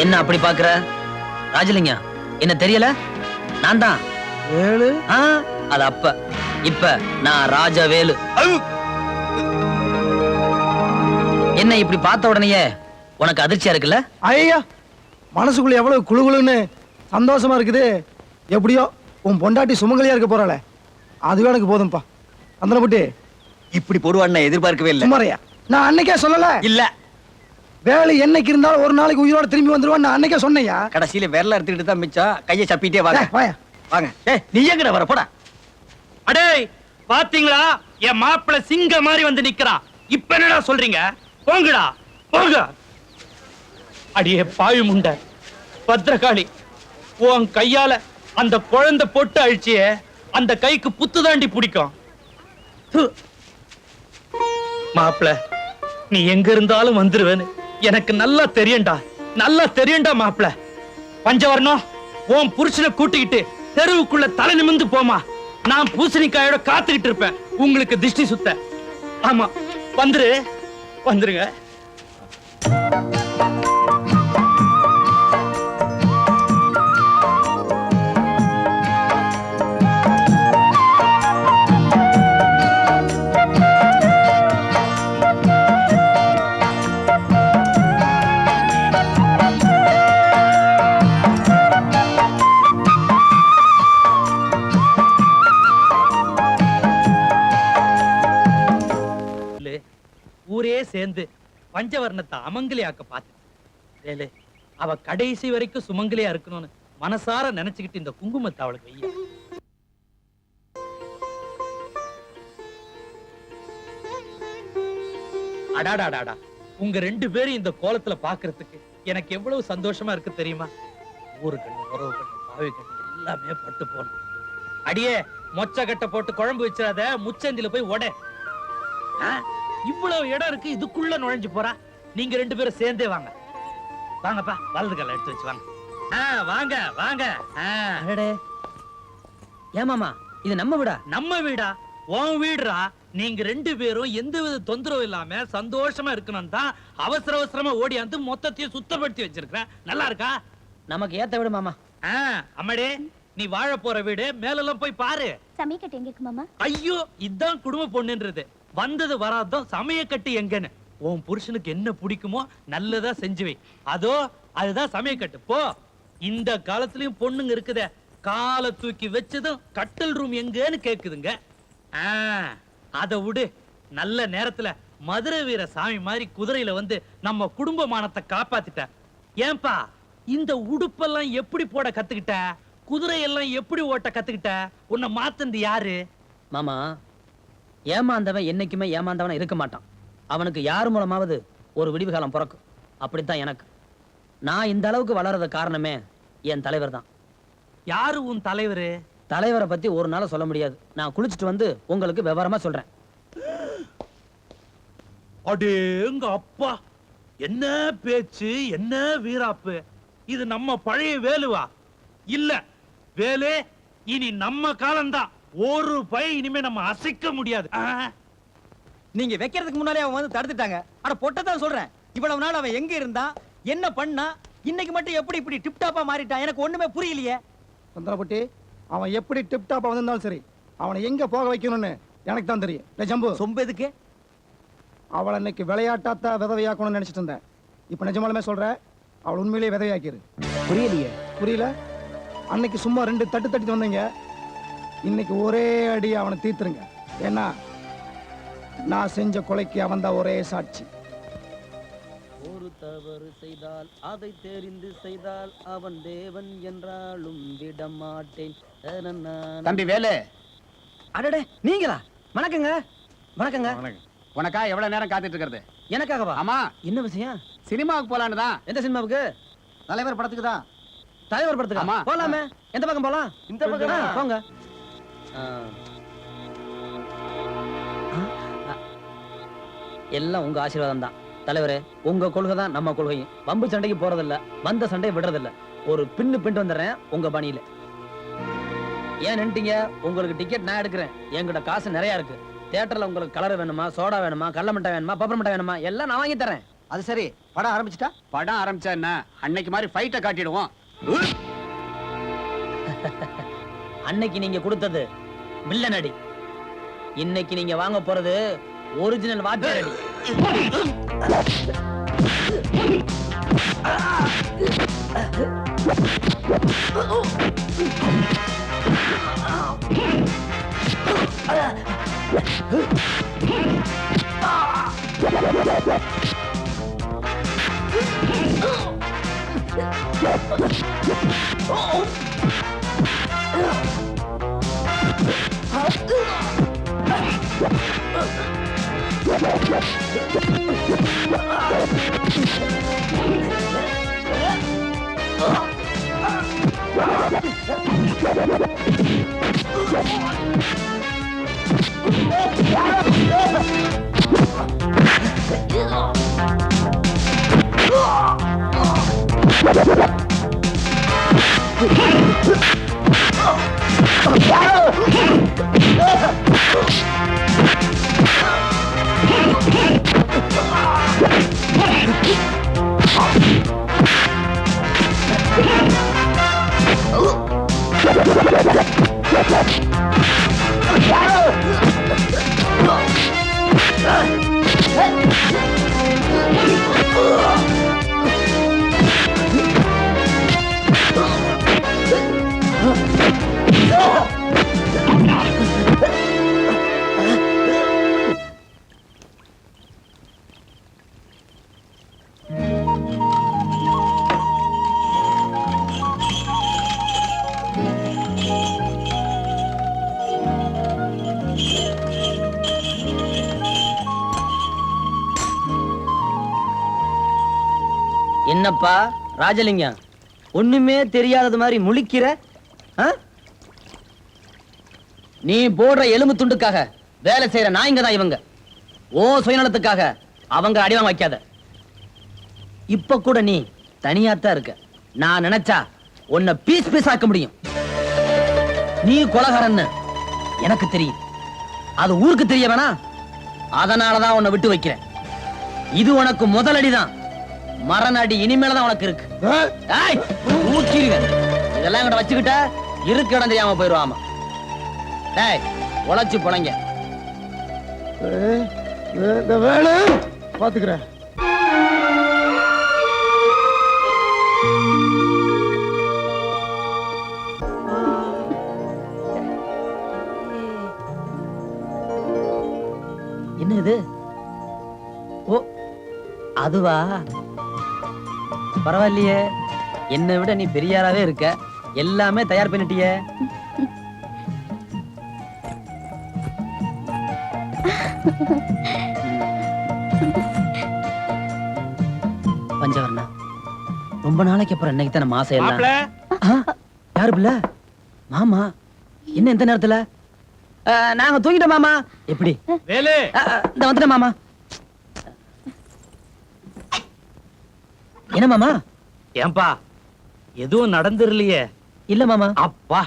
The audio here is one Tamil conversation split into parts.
என்ன அப்படி பாக்குற? ராஜலிங்கம் என்ன தெரியல? நான் தான் வேலு. அது அப்ப. இப்ப நான் ராஜவேலு. என்ன இப்படி பார்த்த உடனேயே உனக்கு அதிர்ச்சியா இருக்குல்ல? ஐயா, மனசுக்குள்ள எவ்வளவு குளுகுளுன்னு சந்தோஷமா இருக்குது. எப்படியோ உன் பொண்டாட்டி சுமங்கலியா இருக்க போறாளே, அதுவே எனக்கு போதும்பா. சந்தனப்பட்டி இப்படி போடுவான்னு எதிர்பார்க்கவே இல்லை. சுமாரையா, நான் அன்னைக்கே சொல்லல. இல்ல, வேலை என்னைக்கு இருந்தாலும் ஒரு நாளைக்கு உயிரோட திரும்பி வந்துருவான்னு நான் அன்னைக்கே சொன்னையா. கடைசியில விரல எடுத்துக்கிட்டு தான் மிச்சம். கையை சப்பிட்டே வாங்க. வாயா வாங்க. நீ எங்கட வர போடா. அடே பாத்தீங்களா, என் மாப்பிள்ள சிங்க மாதிரி வந்து நிக்கிறான். இப்ப என்னடா சொல்றீங்க? போங்கடா போங்க. அடியே பாவி முண்ட பத்ரகாளி, உன் கையால அந்த குழந்தை பொட்டு அழிச்சியே, அந்த கைக்கு புத்து தாண்டி பிடிக்கும். மாப்பிள்ள நீ எங்க இருந்தாலும் வந்துருவேன்னு எனக்கு நல்லா தெரியும்டா, நல்லா தெரியும்டா மாப்பிள்ள. பஞ்சவர்ணம், உன் புருஷனை கூட்டிக்கிட்டு தெருவுக்குள்ள தலை நிமிந்து போமா. நான் பூசணிக்காயோட காத்துக்கிட்டு இருப்பேன் உங்களுக்கு திஷ்டி சுத்த. ஆமா, வந்துரு வந்துருங்க. ஊரே சேர்ந்து பஞ்சவர்ணத்தை அமங்கலியாக்க பார்த்து, அவ கடைசி வரைக்கும் சுமங்கலியா இருக்கணும்னு மனசார நினைச்சுக்கிட்டு இந்த குங்குமத்தை அவளுக்கு வைய. அடாடாடாடா, உங்க ரெண்டு பேரும் இந்த கோலத்துல பாக்குறதுக்கு எனக்கு எவ்வளவு சந்தோஷமா இருக்கு தெரியுமா? ஊரு கண்ணு, உறவு கண்ணு, பாவி கண்ணு எல்லாமே பட்டு போனோம். அடியே மொச்ச கட்டை போட்டு குழம்பு வச்சிடாத, முச்சந்தில போய் உட. இவ்வளவு இடம் இருக்கு, இதுக்குள்ள நுழைஞ்சு போறா. நீங்க ரெண்டு பேரும் சேர்ந்தே வாங்க. வாங்கப்பா, வலது கால எடுத்து வச்சு வாங்க. வாங்க வாங்க. ஏமாமா, இது நம்ம வீடா? நம்ம வீடா? உன் வீடுடா. நீங்க ரெண்டு பேரும் எந்த வித தொந்தரவு இல்லாம சந்தோஷமா இருக்கணும் தான் அவசர அவசரமா ஓடியாந்து மொத்தத்தையும் சுத்தப்படுத்தி வச்சிருக்கேன். நல்லா இருக்கா? நமக்கு ஏத்த வீடு மாமா. அம்மாடே, நீ வாழ போற வீடு மேலெல்லாம் போய் பாரு. சமைக்கட்டு எங்க இருக்கு மாமா? ஐயோ, இதான் குடும்ப பொண்ணுன்றது. வந்தது வராதும் சமயக்கட்டு எங்கன்னு. உன் புருஷனுக்கு என்ன பிடிக்குமோ நல்லதா செஞ்சு வை. அதோ அதுதான் சமயக்கட்டு. போ. இந்த காலத்திலயும் பொண்ணுங்க இருக்குதே, காலை தூக்கி வச்சதும் கட்டல் ரூம் எங்கன்னு கேக்குதுங்க. அத விடு. நல்ல நேரத்துல மதுரை வீர சாமி மாதிரி குதிரையில வந்து நம்ம குடும்ப மானத்தை காப்பாத்திட்ட. ஏன்பா இந்த உடுப்பெல்லாம் எப்படி போட கத்துக்கிட்ட? குதிரையெல்லாம் எப்படி ஓட்ட கத்துக்கிட்ட? உன்னை மாத்தந்து யாரு? மாமா, ஏமாந்தவன் என்னைக்குமே ஏமாந்தவனா இருக்க மாட்டான். அவனுக்கு யார் மூலமாவது ஒரு விடிவு காலம் பிறக்கும். அப்படித்தான் எனக்கு. நான் இந்த அளவுக்கு வளர்றது காரணமே என் தலைவர் தான். யாரு உன் தலைவரு? தலைவரை பத்தி ஒரு நாள் சொல்ல முடியாது. நான் குளிச்சுட்டு வந்து உங்களுக்கு விவரமா சொல்றேன். அடேங்க அப்பா, என்ன பேச்சு, என்ன வீராப்பு! இது நம்ம பழைய வேலுவா? இல்ல, வேலு இனி நம்ம காலம்தான். ஒரு பை இனிமே நம்ம அசைக்க முடியாது. நீங்க வைக்கிறதுக்கு முன்னாலே அவன் வந்து தடுத்துட்டாங்க. அட பொட்டத்தான் சொல்றேன். இவ்வளவு நாள் அவன் எங்க இருந்தா, என்ன பண்ணா, இன்னைக்கு மட்டும் எப்படி இப்படி டிப்டாப்பா மாறிட்டான்? எனக்கு ஒண்ணுமே புரியலையே. சந்திரப்பட்டி, அவன் எப்படி டிப்டாப்பா வந்திருந்தாலும் சரி, அவனை எங்க போக வைக்கணும்னு எனக்கு தான் தெரியும். ஜம்பு, சொம்பு எதுக்கு? அவளை இன்னைக்கு விளையாட்டாத்தா விதவையாக்கணும்னு நினைச்சிட்டு இருந்தேன். இப்ப நிஜமாலுமே சொல்றேன், அவள் உண்மையிலேயே விதவையாக்கிரு. புரியலையே? புரியல? அன்னைக்கு சும்மா 2 தட்டு தட்டிட்டு வந்தீங்க. இன்னைக்கு ஒரே அடி அவனை தீர்த்துருங்க. ஏன்னா நான் செஞ்ச கொலைக்கு அவன் தான் ஒரே சாட்சி. ஒரு தவறு செய்தால் அதை தெரிந்து செய்தால் அவன் தேவன் என்றாலும் விடமாட்டேன். தம்பி வேலு. அடடே, நீங்களா? வணக்கங்க. வணக்கங்க. உனக்கா எவ்வளவு நேரம் காத்துட்டு இருக்கிறது? எனக்காகவா? ஆமா. என்ன விஷயம்? சினிமாவுக்கு போலான்னு தான். எந்த சினிமாவுக்கு? தலைவர் படத்துக்கு தான். தலைவர் படத்துக்கு? ஆமா. போலாமே. எந்த பக்கம் போலாம்? இந்த பக்கம். போங்க. எல்லாம் உங்க ஆசீர்வாதம் தான் தலைவரே. உங்க கொள்கை தான் நம்ம கொள்கையும். வம்பு சண்டைக்கு போறதில்ல, வந்த சண்டையை விடுறதில்ல. ஒரு பின்னு வந்துடுறேன் உங்க பணியில. ஏன் நின்ட்டீங்க? உங்களுக்கு டிக்கெட் நான் எடுக்கிறேன். என்கிட்ட காசு நிறைய இருக்கு. தியேட்டர்ல உங்களுக்கு கலர் வேணுமா, சோடா வேணுமா, கடல மிட்டாய் வேணுமா, பப்பர் மிட்டாய் வேணுமா, எல்லாம் நான் வாங்கி தரேன். அது சரி, படம் ஆரம்பிச்சிட்டா? படம் ஆரம்பிச்சா என்ன, அன்னைக்கு மாதிரி ஃபைட்ட காட்டிடுவோம். அன்னைக்கு நீங்க கொடுத்தது வில்லன் அடி. இன்னைக்கு நீங்க வாங்க போறது ஒரிஜினல் வாத்தியார் அடி. என்னப்பா ராஜலிங்கம், ஒண்ணுமே தெரியாதது மாதிரி முழிக்கிற? நீ போடுற எலும்பு துண்டுக்காக வேலை செய்யற நாய்ங்க தான் இவங்க. ஓ சுயநலத்துக்காக அவங்க அடிவாங்க வைக்காத. இப்ப கூட நீ தனியாத்தான் இருக்க. நான் நினைச்சா உன்னை பீஸ் பீஸ் ஆக்க முடியும். நீ கொலகாரன்னு எனக்கு தெரியும். அது ஊருக்கு தெரிய வேணா. அதனாலதான் உன்னை விட்டு வைக்கிறேன். இது உனக்கு முதலடிதான். மரணடி இனிமேலதான் உனக்கு இருக்கு. ஊற்றிடுவேன். இதெல்லாம் என்கிட்ட வச்சுக்கிட்ட இருக்கு இடம் தெரியாம போயிருவாமா. டேய் உழைச்சு பொழைங்க. வேலை பாத்துக்கிறேன். என்ன இது? ஓ அதுவா? பரவாயில்லையே, என்னை விட நீ பெரியாராவே இருக்க. எல்லாமே தயார் பண்ணிட்டியே. பஞ்சவர்ணா, ரொம்ப நாளைக்கு அப்புறம் இன்னைக்கு தானே மாசம் எல்லாம். யாரு பிள்ள? மாமா என்ன இந்த நேரத்துல? நாங்க தூங்கிட்டோம் மாமா. எப்படி வேலு? இந்த வந்துட்டேன் மாமா. என்ன மாமா? ஏன்பா எதுவும் நடந்துருலையே? இல்ல மாமா. அப்பா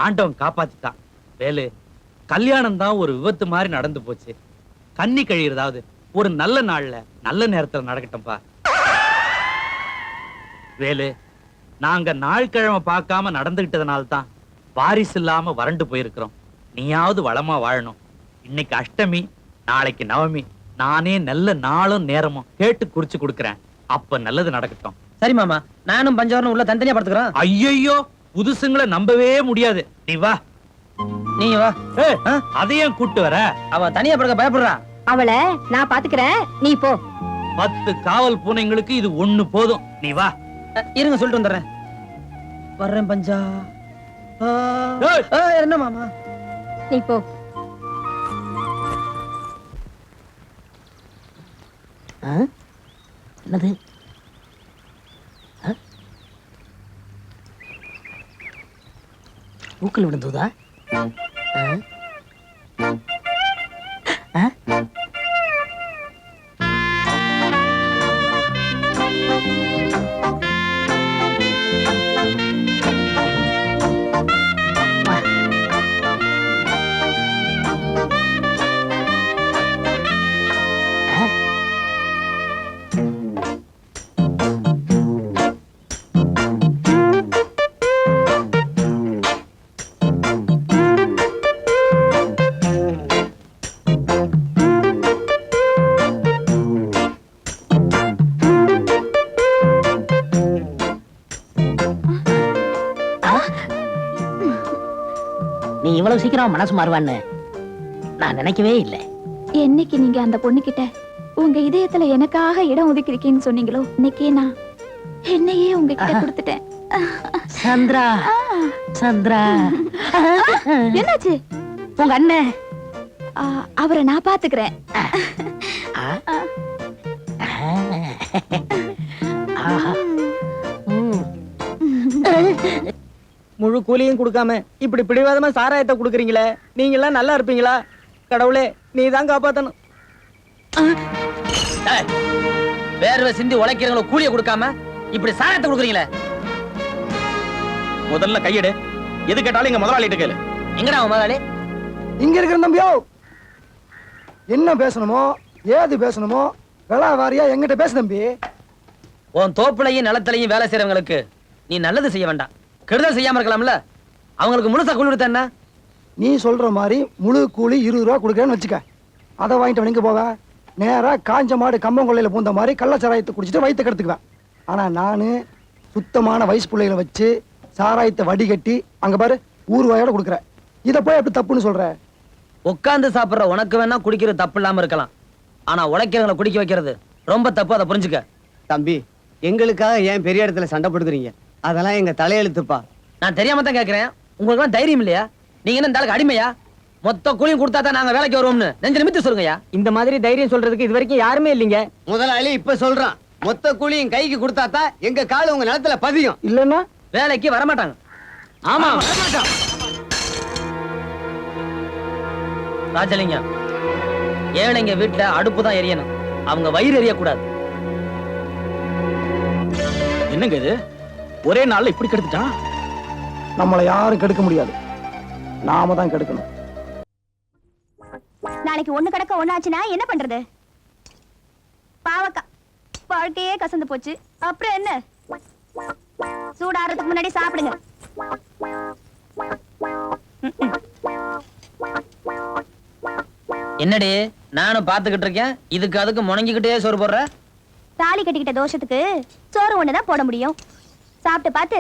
ஆண்டவன் காப்பாத்திட்டான். வேலு, கல்யாணம் தான் ஒரு விபத்து மாதிரி நடந்து போச்சு. கன்னி கழியறதாவது ஒரு நல்ல நாள்ல நல்ல நேரத்துல நடக்கட்டும்பா. வேலு, நாங்க நாள் கிழமை பார்க்காம நடந்துகிட்டதுனால தான் வாரிசு இல்லாம வறண்டு போயிருக்கிறோம். நீயாவது வளமா வாழணும். இன்னைக்கு அஷ்டமி, நாளைக்கு நவமி. நானே நல்ல நாளும் நேரமும் கேட்டு குறிச்சு கொடுக்கறேன். அப்ப நல்லது நடக்கட்டும். சரி மாமா, நானும் பஞ்சவரனும் உள்ள தனித்தனியா படுத்துக்கிறோம். ஐயோ, புதுசுங்களை நம்பவே முடியாது. நீ வா. நீங்க வா. அதையும் கூட்டு வர. அவ தனியா படுக்க பயப்படுறா. அவளை நான் பாத்துக்கிறேன், நீ போ. 10 காவல் பூனைங்களுக்கு இது ஒண்ணு போதும். நீ வா. இருங்க சொல்லிட்டு வந்துடுறேன். வர்றேன் பஞ்சா. என்ன மாமா? நீ போ. என்னது? பூக்கள் விழுந்ததா? சீக்கிரம் மனசு மாறுவான்னு நான் நினைக்கவே இல்லை. என்னைக்கு நீங்க அந்த பொண்ணுகிட்ட உங்க இதயத்துல எனக்காக இடம் ஒதுக்கிருக்கீன்னு சொன்னீங்களோ, இன்னைக்கே நான் என்னையே உங்ககிட்ட கொடுத்துட்டேன். சந்திரா, சந்திரா. என்னாச்சு? உங்க அண்ணன் அவரை நான் பாத்துக்கிறேன். ஆஹா. ம். முழு கூலியும் கொடுக்காம இப்படி பிடிவாதமா சாராயத்தை கொடுக்குறீங்களே, நீங்க எல்லாம் நல்லா இருப்பீங்களா? கடவுளே, நீ தான் காப்பாத்தணும். ஏய், வேர்வை சிந்தி உழைக்கிறவங்களுக்கு கூலியை கொடுக்காம இப்படி சாயத்தை கொடுக்குறீங்களே. முதல்ல கையெடு. எது கேட்டாலும் இங்க முதலாளிட்டு கேளு. எங்கடா உன் முதலாளி? இங்க இருக்கிற தம்பியோ, என்ன பேசணுமோ ஏது பேசணுமோ விளா வாரியா எங்கிட்ட பேசு தம்பி. உன் தோப்புலையும் நிலத்திலையும் வேலை செய்யறவங்களுக்கு நீ நல்லது செய்ய வேண்டாம், கெடுதல் செய்யாம இருக்கலாம்ல. அவங்களுக்கு முழுசா கூலி கொடுத்த என்ன? நீ சொல்ற மாதிரி முழு கூலி 20 ரூபா கொடுக்குறேன்னு வச்சுக்க. அதை வாங்கிட்டு வணிங்க போவ நேரா காஞ்ச மாடு கம்பங்கொள்ளையில பூந்த மாதிரி கள்ளச்சாராயத்தை குடிச்சிட்டு வயிற்று கெடுத்துக்குவேன். ஆனா நானு சுத்தமான வயசு பிள்ளைகளை வச்சு சாராயத்தை வடிகட்டி அங்க பாரு ஊர்வாயோட கொடுக்குறேன். இதை போய் எப்படி தப்புன்னு சொல்ற? உட்கார்ந்து சாப்பிடுற உனக்கு வேணா குடிக்கிறது தப்பு இல்லாம இருக்கலாம், ஆனா உழைக்கிறவங்களை குடிக்க வைக்கிறது ரொம்ப தப்பு. அதை புரிஞ்சுக்க. தம்பி, எங்களுக்காக ஏன் பெரிய இடத்துல சண்டை போடுறீங்க? அதெல்லாம் எங்க தலையெழுத்துப்பா. நான் தெரியாம தான் கேட்கிறேன். உங்களுக்கு எல்லாம் தைரியம் இல்லையா? நீங்க என்ன இந்த ஆளுக்கு அடிமையா? மொத்த கூலியும் கொடுத்தா தான் நாங்க வேலைக்கு வருவோம்னு நெஞ்சு நிமித்து சொல்லுங்கயா. இந்த மாதிரி தைரியம் சொல்றதுக்கு இது வரைக்கும் யாருமே இல்லைங்க. முதலாளி இப்ப சொல்றான், மொத்த கூலியும் கைக்கு கொடுத்தாதான் எங்க கால் உங்க நிலத்துல பதியும். இல்லன்னா வேலைக்கு வரமாட்டாங்க. ஆமா, ராஜலிங்கம், ஏழைங்க வீட்டுல அடுப்பு தான் எரியணும், அவங்க வயிறு எரியக்கூடாது. என்னங்க இது ஒரே நாள்ல இப்படி கெடுத்துட்டான்? நம்மளை யாரும் கெடுக்க முடியாது, நாம தான் கெடுக்கணும். நாளைக்கு ஒண்ணு கிடக்க ஒண்ணாச்சுன்னா என்ன பண்றது? பாவக்கா வாழ்க்கையே கசந்து போச்சு. அப்புறம் என்ன? சூடாறதுக்கு முன்னாடி சாப்பிடுங்க. என்னடி நானும் பாத்துக்கிட்டு இருக்கேன், இதுக்கு அதுக்கு முணங்கிக்கிட்டே சோறு போடுற. தாலி கட்டிக்கிட்ட தோஷத்துக்கு சோறு ஒண்ணுதான் போட முடியும். சாப்பிட்டு பார்த்து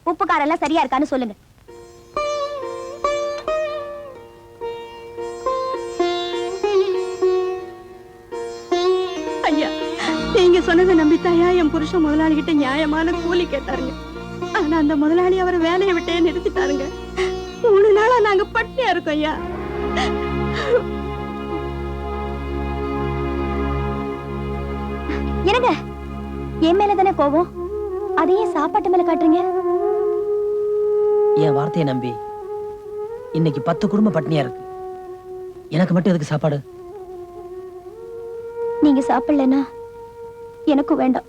உப்பு காரம் எல்லாம் சரியா இருக்கான்னு சொல்லுங்க. ஐயா, நீங்க சொன்னதை நம்பித்தாயா என் புருஷன் முதலாளி கிட்ட நியாயமான கூலி கேட்டாருங்க. ஆனா அந்த முதலாளி அவரை வேலையை விட்டே நிறுத்திட்டாருங்க. 3 நாளா நாங்க பட்டினியா இருக்கோம் ஐயா. என்னங்க, என் மேல தானே கோவம், அதையே சாப்பாட்டு மேல காட்டுறீங்க? என் வார்த்தையை நம்பி இன்னைக்கு 10 குடும்ப பட்டினியா இருக்கு. எனக்கு மட்டும் எதுக்கு சாப்பாடு? நீங்க சாப்பிடலன்னா எனக்கும் வேண்டாம்.